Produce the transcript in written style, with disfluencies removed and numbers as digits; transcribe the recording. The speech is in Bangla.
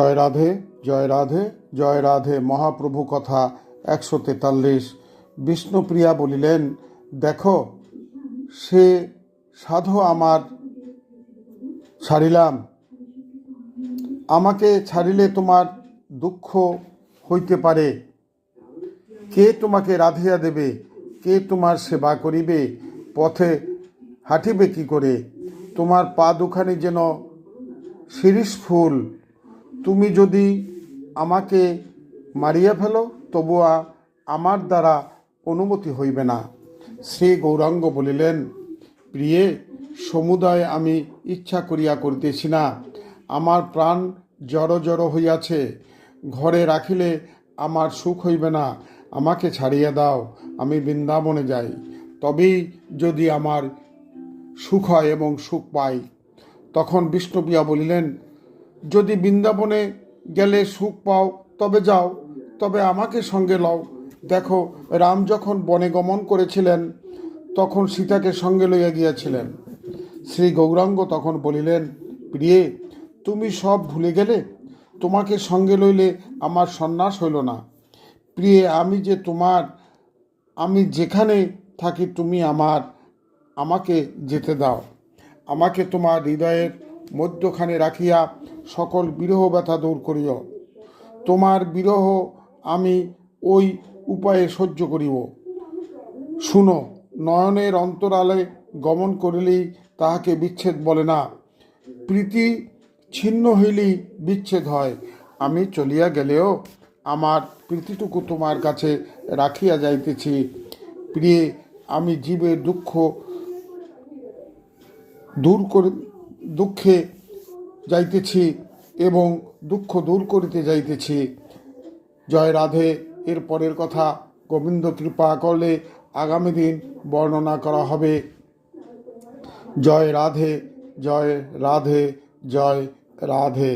জয় রাধে, জয় রাধে, জয় রাধে। মহাপ্রভু কথা 143। বিষ্ণুপ্রিয়া বলিলেন, দেখো সে সাধু আমার ছাড়িলাম, আমাকে ছাড়িলে তোমার দুঃখ হইতে পারে। কে তোমাকে রাধিয়া দেবে? কে তোমার সেবা করিবে? পথে হাঁটিবে কি করে? তোমার পা দুখানি যেন শিরীষ ফুল। তুমি যদি আমাকে মারিয়া ফেলো, তবুয়া আমার দ্বারা অনুমতি হইবে না। শ্রী গৌরাঙ্গ বলিলেন, প্রিয়ে, সমুদয় আমি ইচ্ছা করিয়া করিতেছি না। আমার প্রাণ জড় জড় হইয়াছে, ঘরে রাখিলে আমার সুখ হইবে না। আমাকে ছাড়িয়া দাও, আমি বৃন্দাবনে যাই, তবেই যদি আমার সুখ হয় এবং সুখ পাই। তখন বিষ্ণুপ্রিয়া বলিলেন, যদি বৃন্দাবনে গেলে সুখ পাও তবে যাও, তবে আমাকে সঙ্গে লও। দেখো, রাম যখন বনে গমন করেছিলেন তখন সীতাকে সঙ্গে লইয়া গিয়াছিলেন। শ্রী গৌরাঙ্গ তখন বলিলেন, প্রিয়ে, তুমি সব ভুলে গেলে? তোমাকে সঙ্গে লইলে আমার সন্ন্যাস হইল না। প্রিয়ে, আমি যে তোমার, আমি যেখানে থাকি তুমি আমাকে যেতে দাও। আমাকে তোমার হৃদয়ের মধ্যখানে রাখিয়া সকল বিরহ ব্যথা দূর করিও। তোমার বিরহ আমি ওই উপায়ে সহ্য করিব। শুনো, নয়নের অন্তরালে গমন করিলেই তাহাকে বিচ্ছেদ বলে না। প্রীতি ছিন্ন হইলেই বিচ্ছেদ হয়। আমি চলিয়া গেলেও আমার প্রীতিটুকু তোমার কাছে রাখিয়া যাইতেছি। প্রিয়ে, আমি জীবের দুঃখে যাইতেছি এবং দুঃখ দূর করিতে যাইতেছি। জয় রাধে। এর পরের কথা গোবিন্দ কৃপা করলে আগামী দিন বর্ণনা করা হবে। জয় রাধে, জয় রাধে, জয় রাধে।